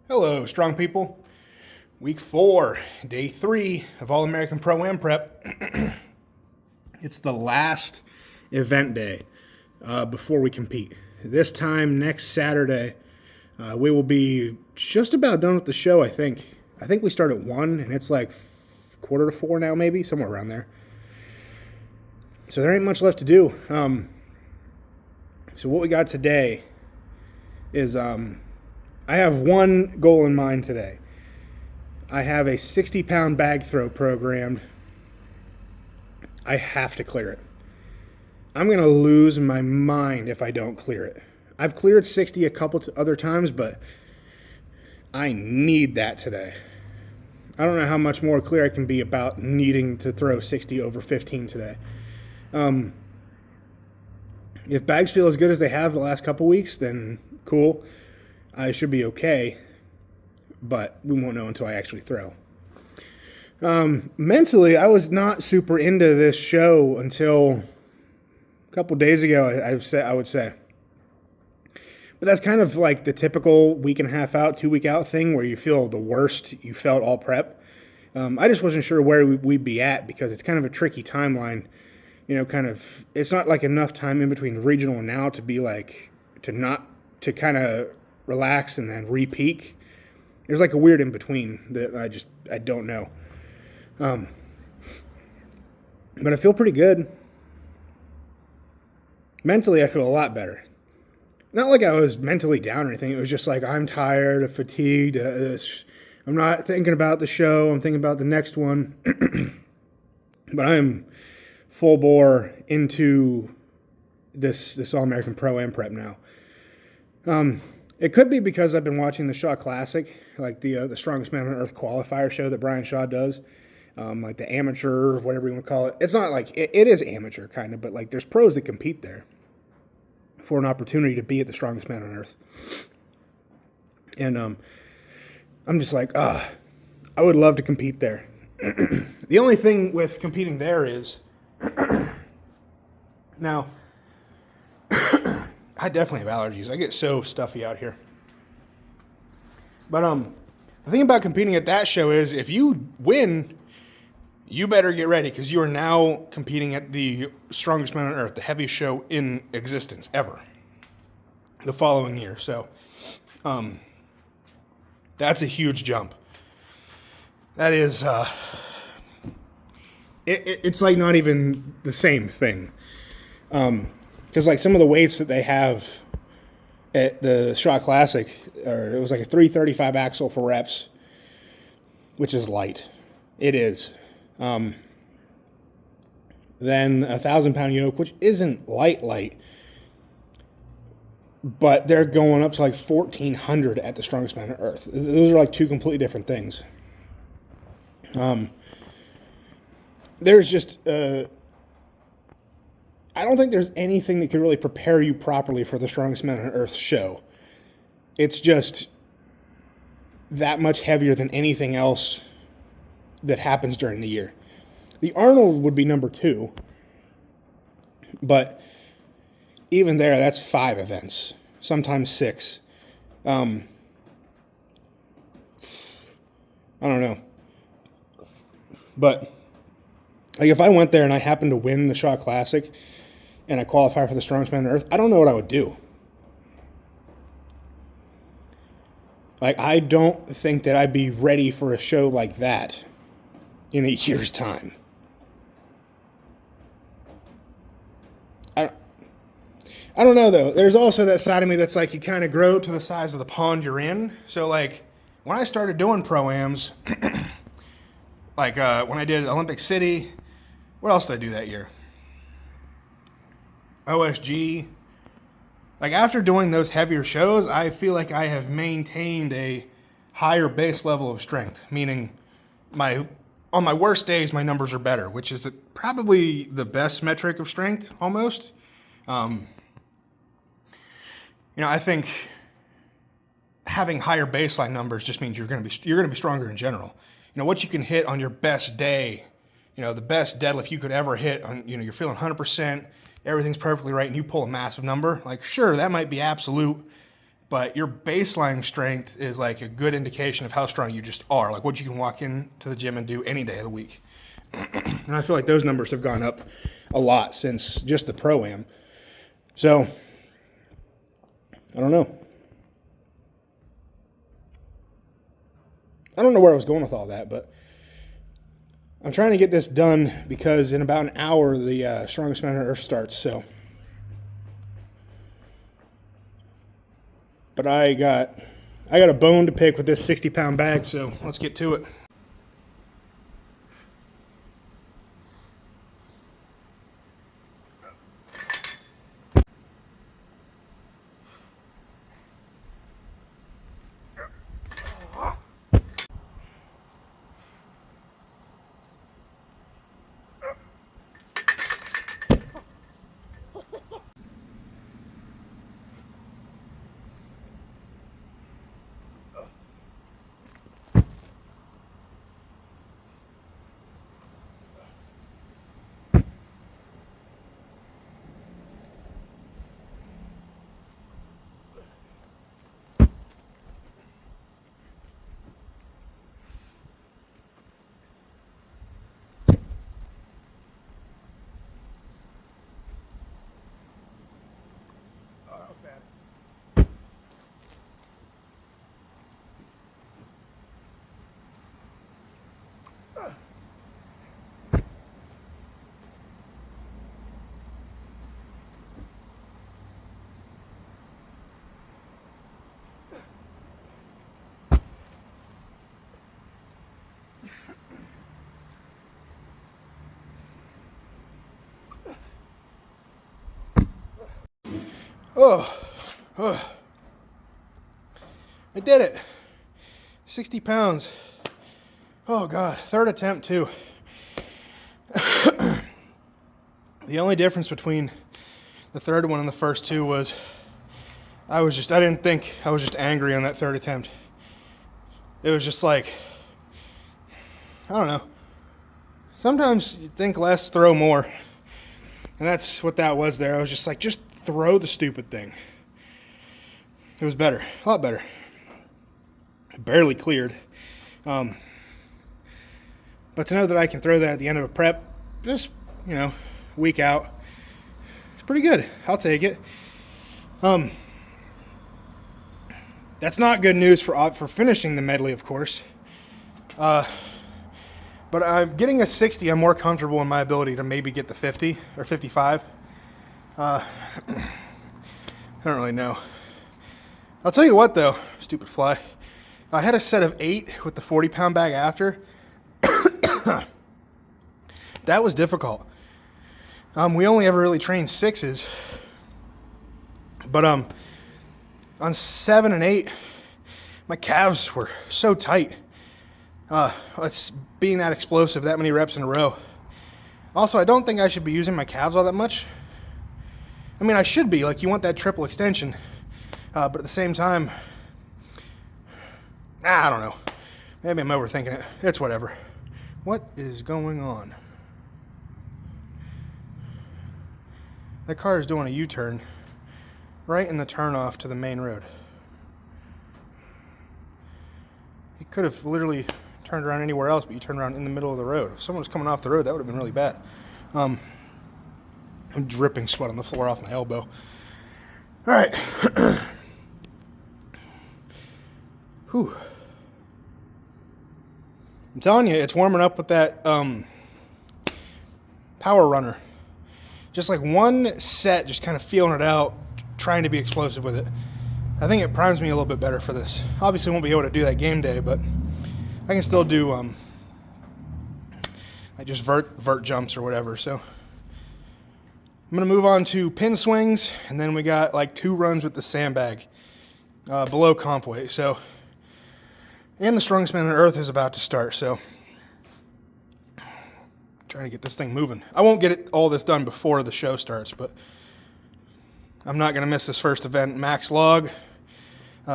Hello, strong people. Week 4, day 3 of All American Pro-Am Prep. It's the last event day before we compete. This time next Saturday, we will be just about done with the show, I think. I think we start at 1, and it's like 3:45 now, maybe, somewhere around there. So there ain't much left to do. So what we got today is I have one goal in mind today. I have a 60-pound bag throw programmed. I have to clear it. I'm going to lose my mind if I don't clear it. I've cleared 60 a couple other times, but I need that today. I don't know how much more clear I can be about needing to throw 60 over 15 today. If bags feel as good as they have the last couple weeks, then cool. I should be okay, but we won't know until I actually throw. Mentally, I was not super into this show until a couple days ago, I would say. But that's kind of like the typical week and a half out, 2 week out thing where you feel the worst you felt all prep. I just wasn't sure where we'd be at because it's kind of a tricky timeline. It's not like enough time in between regional and now to be like, to kind of relax and then re-peak. There's like a weird in between that I don't know. But I feel pretty good. Mentally, I feel a lot better. Not like I was mentally down or anything. It was just like I'm tired, I'm fatigued. I'm not thinking about the show. I'm thinking about the next one. But I'm full bore into this All-American Pro-Am Prep now. It could be because I've been watching the Shaw Classic, like the Strongest Man on Earth qualifier show that Brian Shaw does, like the amateur, whatever you want to call it. It's not like, it is amateur kind of, but like there's pros that compete there for an opportunity to be at the Strongest Man on Earth. And I'm just like, I would love to compete there. The only thing with competing there is, now, I definitely have allergies. I get so stuffy out here. But the thing about competing at that show is if you win, you better get ready because you are now competing at the Strongest Man on Earth, the heaviest show in existence ever, the following year. So that's a huge jump. That is, it's like not even the same thing. Because like some of the weights that they have at the Shaw Classic, it was like a 335 axle for reps, which is light. It is. Then a 1,000-pound yoke, which isn't light, but they're going up to like 1,400 at the Strongest Man on Earth. Those are like two completely different things. There's just I don't think there's anything that could really prepare you properly for the Strongest Man on Earth show. It's just that much heavier than anything else that happens during the year. The Arnold would be number 2, but even there, that's 5 events, sometimes 6. I don't know. But like if I went there and I happened to win the Shaw Classic and I qualify for the Strongest Man on Earth, I don't know what I would do. Like, I don't think that I'd be ready for a show like that in a year's time. I don't know, though. There's also that side of me that's like you kind of grow to the size of the pond you're in. So, like, when I started doing Pro-Ams, like when I did Olympic City, what else did I do that year? OSG. Like after doing those heavier shows, I feel like I have maintained a higher base level of strength, meaning on my worst days, my numbers are better, which is probably the best metric of strength almost. I think having higher baseline numbers just means you're going to be stronger in general. What you can hit on your best day, the best deadlift you could ever hit on, you're feeling 100%, everything's perfectly right, and you pull a massive number, like, sure, that might be absolute, but your baseline strength is like a good indication of how strong you just are, like what you can walk into the gym and do any day of the week. And I feel like those numbers have gone up a lot since just the Pro-Am. So, I don't know. I don't know where I was going with all that, but I'm trying to get this done because in about an hour the Strongest Man on Earth starts. So, but I got a bone to pick with this 60-pound bag. So let's get to it. Oh, I did it. 60 pounds. Oh, God. Third attempt, too. The only difference between the third one and the first two was I was just angry on that third attempt. It was just like, I don't know. Sometimes you think less, throw more. And that's what that was there. I was just like, just throw the stupid thing. It was better. A lot better. I barely cleared. But to know that I can throw that at the end of a prep, just, week out, it's pretty good. I'll take it. That's not good news for finishing the medley, of course. But I'm getting a 60. I'm more comfortable in my ability to maybe get the 50 or 55. I don't really know. I'll tell you what, though, stupid fly. I had a set of 8 with the 40-pound bag after. That was difficult. We only ever really trained 6s. But on 7 and 8, my calves were so tight. It's being that explosive, that many reps in a row. Also, I don't think I should be using my calves all that much. I mean, I should be. Like, you want that triple extension. But at the same time, I don't know. Maybe I'm overthinking it. It's whatever. What is going on? That car is doing a U-turn right in the turnoff to the main road. He could have literally turned around anywhere else, but you turned around in the middle of the road. If someone was coming off the road, that would have been really bad. I'm dripping sweat on the floor off my elbow. All right. Whew. I'm telling you, it's warming up with that power runner. Just like one set, just kind of feeling it out, trying to be explosive with it. I think it primes me a little bit better for this. Obviously, I won't be able to do that game day, but I can still do like just vert jumps or whatever. So I'm gonna move on to pin swings, and then we got like 2 runs with the sandbag below comp weight. So, and the Strongest Man on Earth is about to start. So, trying to get this thing moving. I won't get all this done before the show starts, but I'm not gonna miss this first event. Max log,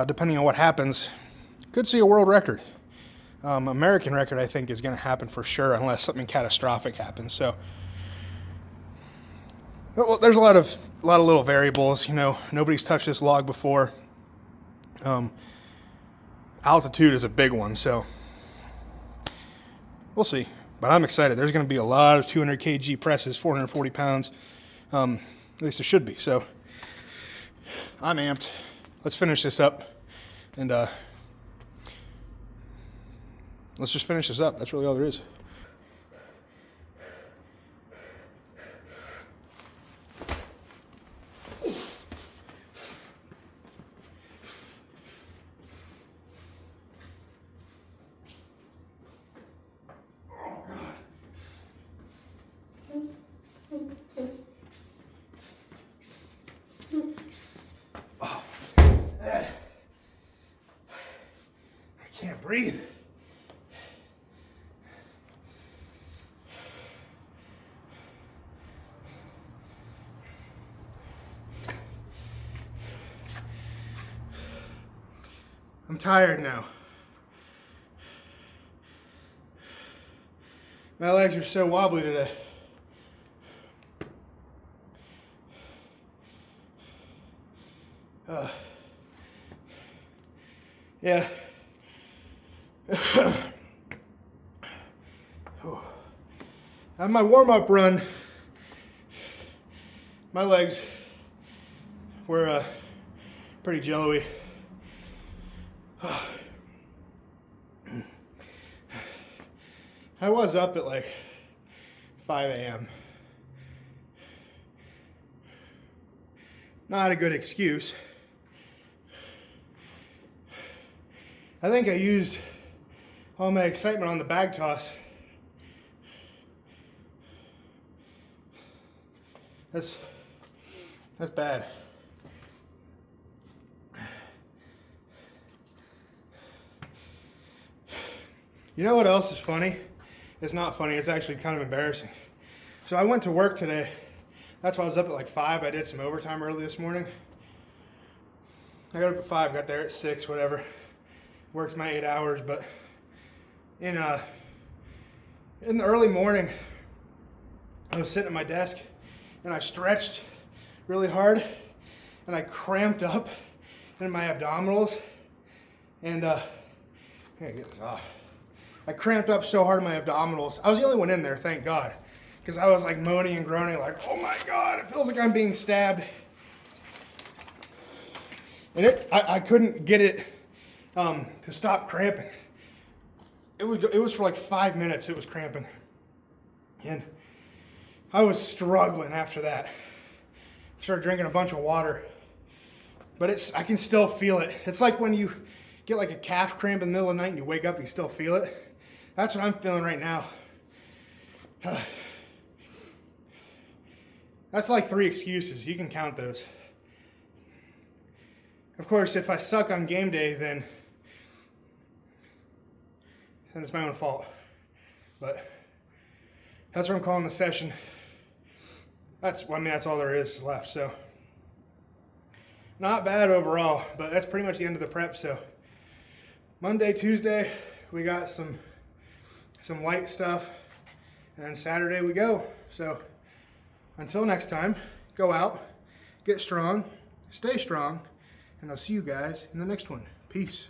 depending on what happens, could see a world record. American record, I think, is going to happen for sure unless something catastrophic happens. So, well, there's a lot of little variables. Nobody's touched this log before. Altitude is a big one, so we'll see. But I'm excited. There's going to be a lot of 200 kg presses, 440 pounds. At least it should be. So I'm amped. Let's finish this up. And let's just finish this up. That's really all there is. Can't breathe. I'm tired now. My legs are so wobbly today. Yeah. On my warm-up run, my legs were pretty jello-y. I was up at like 5 a.m. Not a good excuse. I think I used all my excitement on the bag toss. That's bad. You know what else is funny? It's not funny, it's actually kind of embarrassing. So I went to work today. That's why I was up at like 5. I did some overtime early this morning. I got up at 5, got there at 6, whatever. Worked my 8 hours, but in the early morning, I was sitting at my desk and I stretched really hard and I cramped up in my abdominals and I gotta get this off. I cramped up so hard in my abdominals. I was the only one in there, thank God, because I was like moaning and groaning like, oh my God, it feels like I'm being stabbed. And I couldn't get it to stop cramping. It was for like 5 minutes it was cramping. And I was struggling after that. I started drinking a bunch of water. But I can still feel it. It's like when you get like a calf cramp in the middle of the night and you wake up and you still feel it. That's what I'm feeling right now. That's like 3 excuses. You can count those. Of course, if I suck on game day, then it's my own fault. But that's what I'm calling the session. That's all there is left. So not bad overall, but that's pretty much the end of the prep. So Monday, Tuesday, we got some light stuff, and then Saturday we go. So until next time, go out, get strong, stay strong, and I'll see you guys in the next one. Peace.